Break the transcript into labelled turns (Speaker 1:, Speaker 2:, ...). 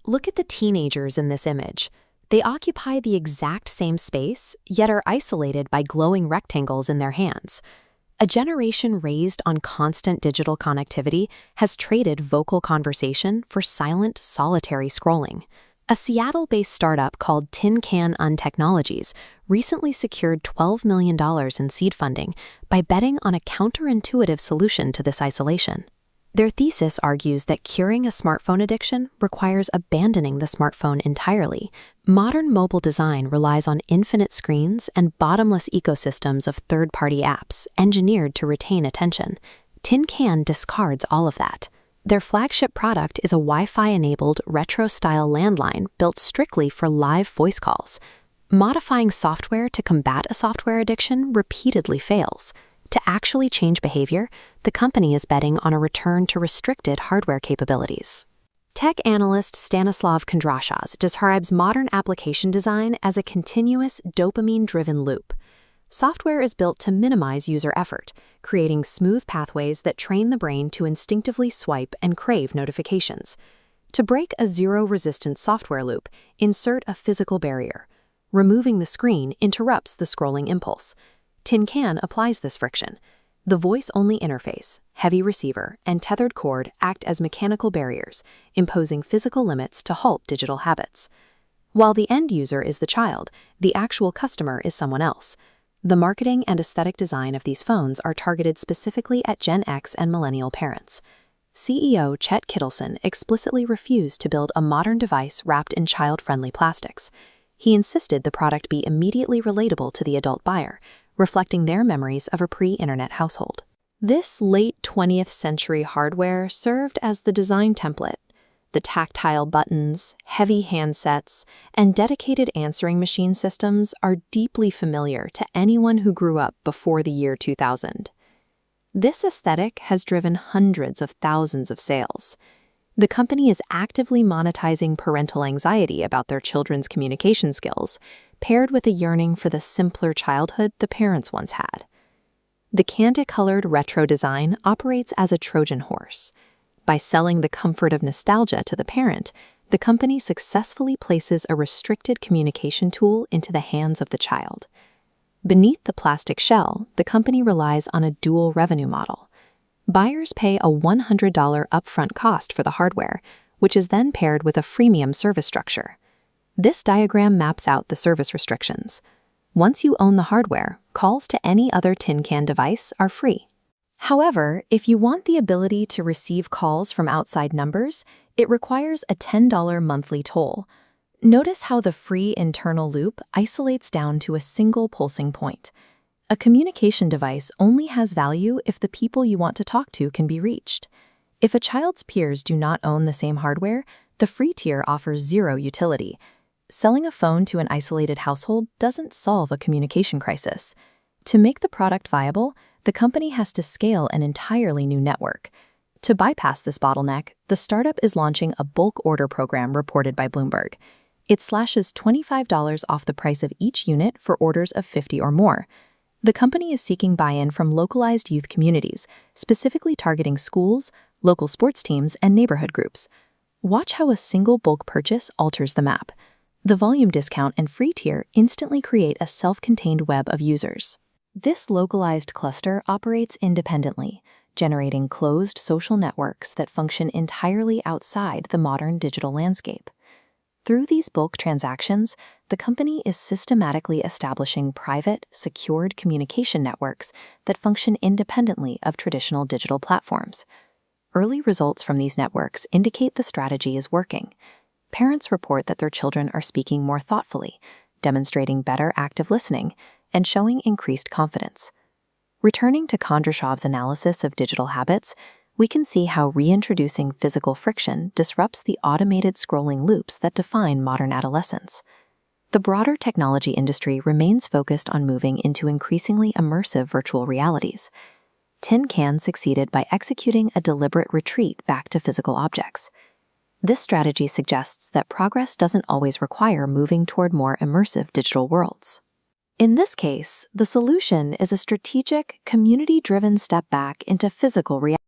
Speaker 1: Look at the teenagers in this image. They occupy the exact same space, yet are isolated by glowing rectangles in their hands. A generation raised on constant digital connectivity has traded vocal conversation for silent, solitary scrolling. A Seattle-based startup called Tin Can Technologies recently secured $12 million in seed funding by betting on a counterintuitive solution to this isolation. Their thesis argues that curing a smartphone addiction requires abandoning the smartphone entirely. Modern mobile design relies on infinite screens and bottomless ecosystems of third-party apps engineered to retain attention. Tin Can discards all of that. Their flagship product is a Wi-Fi-enabled retro-style landline built strictly for live voice calls. Modifying software to combat a software addiction repeatedly fails. To actually change behavior, the company is betting on a return to restricted hardware capabilities. Tech analyst Stanislav Kondrashov describes modern application design as a continuous dopamine-driven loop. Software is built to minimize user effort, creating smooth pathways that train the brain to instinctively swipe and crave notifications. To break a zero-resistance software loop, insert a physical barrier. Removing the screen interrupts the scrolling impulse. Tin Can applies this friction. The voice-only interface, heavy receiver, and tethered cord act as mechanical barriers, imposing physical limits to halt digital habits. While the end user is the child, the actual customer is someone else. The marketing and aesthetic design of these phones are targeted specifically at Gen X and millennial parents. CEO Chet Kittleson explicitly refused to build a modern device wrapped in child-friendly plastics. He insisted the product be immediately relatable to the adult buyer, reflecting their memories of a pre-internet household. This late 20th century hardware served as the design template. The tactile buttons, heavy handsets, and dedicated answering machine systems are deeply familiar to anyone who grew up before the year 2000. This aesthetic has driven hundreds of thousands of sales. The company is actively monetizing parental anxiety about their children's communication skills, paired with a yearning for the simpler childhood the parents once had. The candy-colored retro design operates as a Trojan horse. By selling the comfort of nostalgia to the parent, the company successfully places a restricted communication tool into the hands of the child. Beneath the plastic shell, the company relies on a dual revenue model. Buyers pay a $100 upfront cost for the hardware, which is then paired with a freemium service structure. This diagram maps out the service restrictions. Once you own the hardware, calls to any other Tin Can device are free. However, if you want the ability to receive calls from outside numbers, it requires a $10 monthly toll. Notice how the free internal loop isolates down to a single pulsing point. A communication device only has value if the people you want to talk to can be reached. If a child's peers do not own the same hardware, the free tier offers zero utility. Selling a phone to an isolated household doesn't solve a communication crisis. To make the product viable, the company has to scale an entirely new network. To bypass this bottleneck, the startup is launching a bulk order program reported by Bloomberg. It slashes $25 off the price of each unit for orders of 50 or more. The company is seeking buy-in from localized youth communities, specifically targeting schools, local sports teams, and neighborhood groups. Watch how a single bulk purchase alters the map. The volume discount and free tier instantly create a self-contained web of users. This localized cluster operates independently, generating closed social networks that function entirely outside the modern digital landscape. Through these bulk transactions, the company is systematically establishing private, secured communication networks that function independently of traditional digital platforms. Early results from these networks indicate the strategy is working. Parents report that their children are speaking more thoughtfully, demonstrating better active listening, and showing increased confidence. Returning to Kondrashov's analysis of digital habits, we can see how reintroducing physical friction disrupts the automated scrolling loops that define modern adolescence. The broader technology industry remains focused on moving into increasingly immersive virtual realities. Tin Can succeeded by executing a deliberate retreat back to physical objects. This strategy suggests that progress doesn't always require moving toward more immersive digital worlds. In this case, the solution is a strategic, community-driven step back into physical reality.